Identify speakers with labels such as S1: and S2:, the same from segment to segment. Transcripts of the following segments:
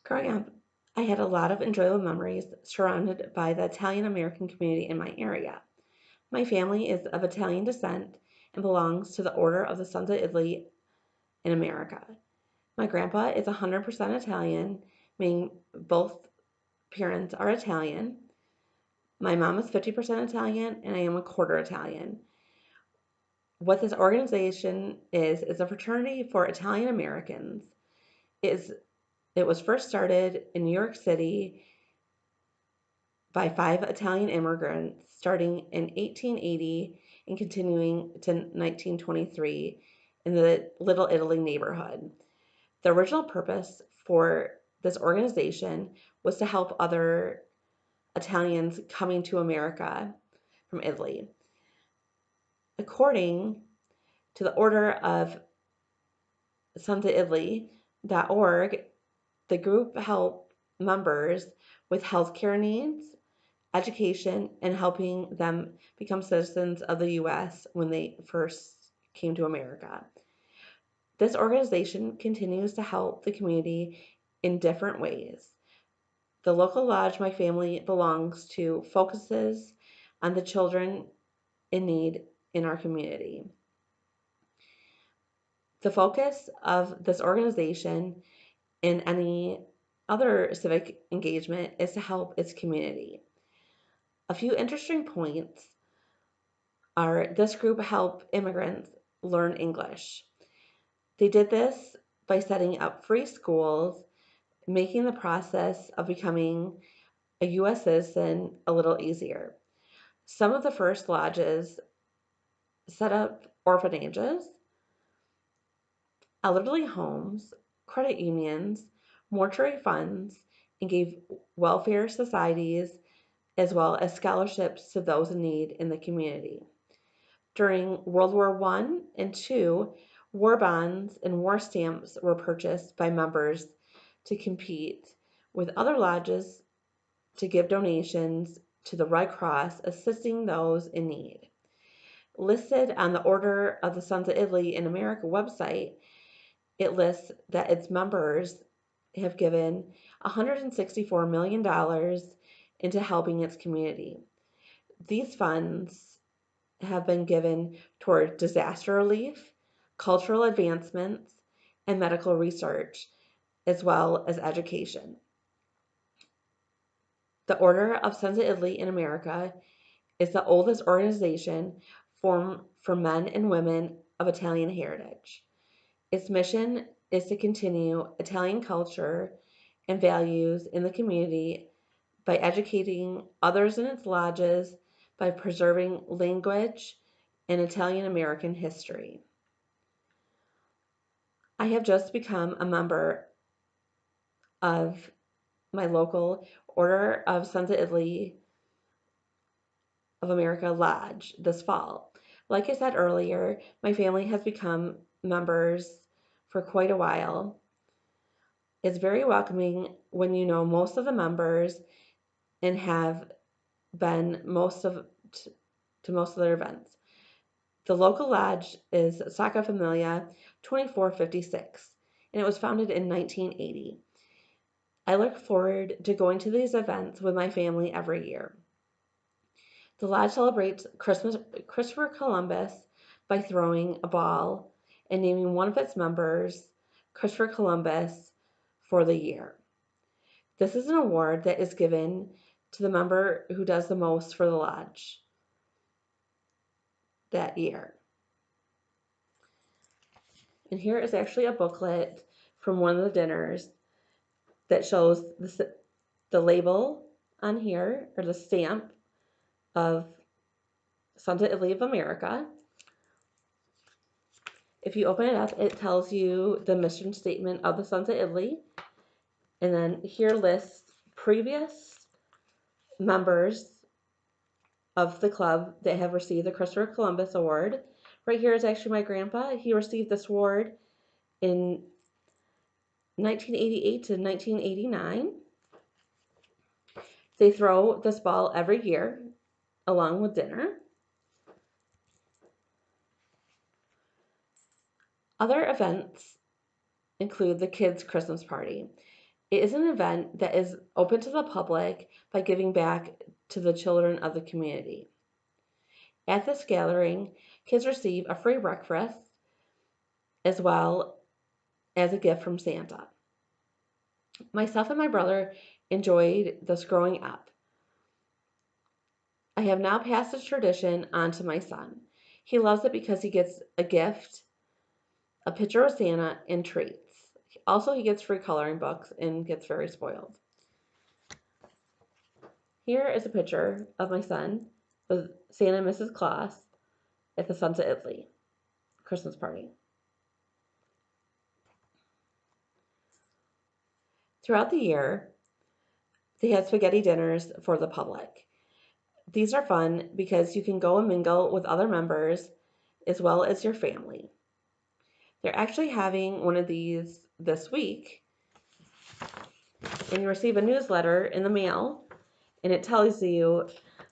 S1: Growing up, I had a lot of enjoyable memories surrounded by the Italian American community in my area. My family is of Italian descent and belongs to the Order of the Sons of Italy in America. My grandpa is 100% Italian, meaning both parents are Italian. My mom is 50% Italian, and I am a quarter Italian. What this organization is a fraternity for Italian Americans. It was first started in New York City by 5 Italian immigrants starting in 1880 and continuing to 1923 in the Little Italy neighborhood. The original purpose for this organization was to help other Italians coming to America from Italy. According to the Order of Sons of Italy.org, the group helped members with healthcare needs, education, and helping them become citizens of the US when they first came to America. This organization continues to help the community in different ways. The local lodge my family belongs to focuses on the children in need in our community. The focus of this organization in any other civic engagement is to help its community. A few interesting points are this group helped immigrants learn English. They did this by setting up free schools, making the process of becoming a US citizen a little easier. Some of the first lodges set up orphanages, elderly homes, credit unions, mortuary funds, and gave welfare societies as well as scholarships to those in need in the community. During World War I and II, war bonds and war stamps were purchased by members to compete with other lodges to give donations to the Red Cross assisting those in need. Listed on the Order of the Sons of Italy in America website, it lists that its members have given $164 million into helping its community. These funds have been given toward disaster relief, cultural advancements, and medical research, as well as education. The Order of Sons of Italy in America is the oldest organization formed for men and women of Italian heritage. Its mission is to continue Italian culture and values in the community by educating others in its lodges, by preserving language and Italian American history. I have just become a member of my local Order of Sons of Italy of America Lodge this fall. Like I said earlier, my family has become members for quite a while. It's very welcoming when you know most of the members and have been to most of their events. The local lodge is Sacra Familia 2456, and it was founded in 1980. I look forward to going to these events with my family every year. The lodge celebrates Christopher Columbus by throwing a ball and naming one of its members Christopher Columbus for the year. This is an award that is given to the member who does the most for the lodge that year. And here is actually a booklet from one of the dinners that shows the label on here, or the stamp of Sons of Italy of America. If you open it up, it tells you the mission statement of the Sons of Italy. And then here lists previous members of the club that have received the Christopher Columbus Award. Right here is actually my grandpa. He received this award in 1988 to 1989. They throw this ball every year along with dinner. Other events include the kids' Christmas party. It is an event that is open to the public by giving back to the children of the community. At this gathering, kids receive a free breakfast as well as a gift from Santa. Myself and my brother enjoyed this growing up. I have now passed this tradition on to my son. He loves it because he gets a gift, a picture of Santa, and treats. Also, he gets free coloring books and gets very spoiled. Here is a picture of my son with Santa and Mrs. Claus at the Sunset Italy Christmas party. Throughout the year, they had spaghetti dinners for the public. These are fun because you can go and mingle with other members as well as your family. They're actually having one of these this week, and you receive a newsletter in the mail, and it tells you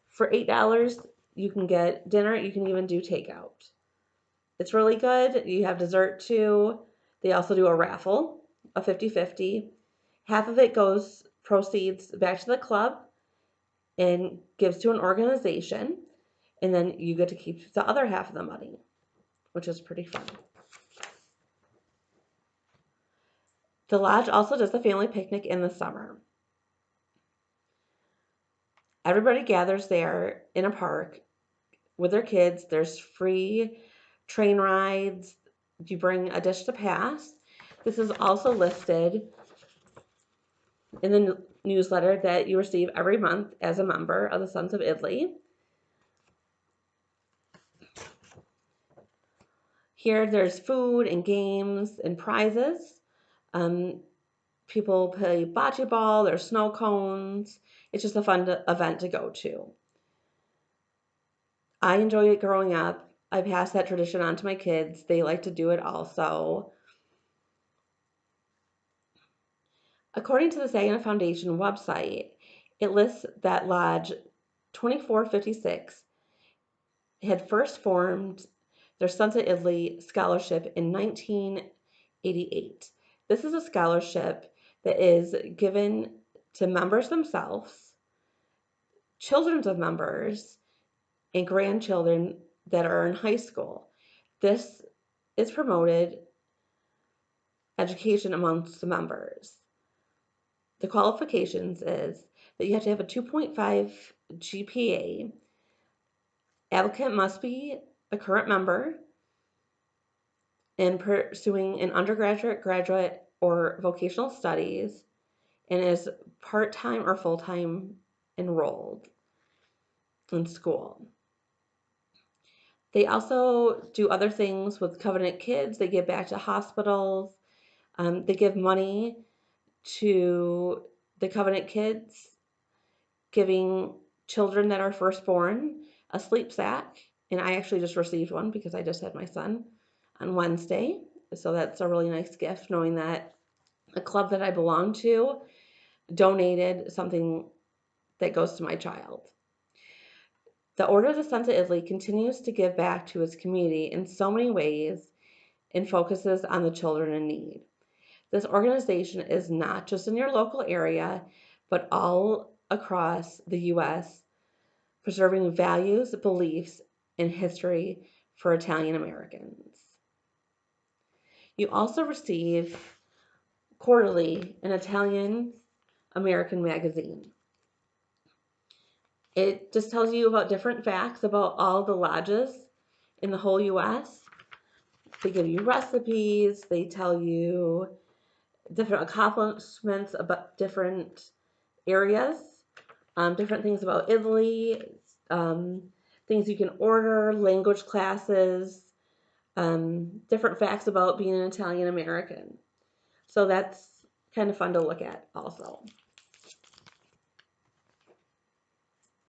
S1: for $8 you can get dinner, you can even do takeout. It's really good. You have dessert too. They also do a raffle, a 50-50. Half of it goes proceeds back to the club and gives to an organization, and then you get to keep the other half of the money, which is pretty fun. The lodge also does a family picnic in the summer. Everybody gathers there in a park with their kids. There's free train rides. You bring a dish to pass. This is also listed in the newsletter that you receive every month as a member of the Sons of Italy. Here there's food and games and prizes. People play bocce ball, there's snow cones. It's just a fun event to go to. I enjoyed it growing up. I passed that tradition on to my kids. They like to do it also. According to the Saginaw Foundation website, it lists that Lodge 2456 had first formed their Sons of Italy scholarship in 1988. This is a scholarship that is given to members themselves, children of members, and grandchildren that are in high school. This is promoted education amongst the members. The qualifications is that you have to have a 2.5 GPA. Applicant must be a current member and pursuing an undergraduate, graduate, or vocational studies, and is part-time or full-time enrolled in school. They also do other things with Covenant Kids. They give back to hospitals. They give money to the Covenant Kids, giving children that are firstborn a sleep sack. And I actually just received one because I just had my son on Wednesday. So that's a really nice gift, knowing that a club that I belong to donated something that goes to my child. The Order of the Sons of Italy continues to give back to its community in so many ways and focuses on the children in need. This organization is not just in your local area, but all across the U.S., preserving values, beliefs, and history for Italian Americans. You also receive quarterly an Italian American magazine. It just tells you about different facts about all the lodges in the whole U.S. They give you recipes, they tell you different accomplishments about different areas, different things about Italy, things you can order, language classes, different facts about being an Italian American. So that's kind of fun to look at also.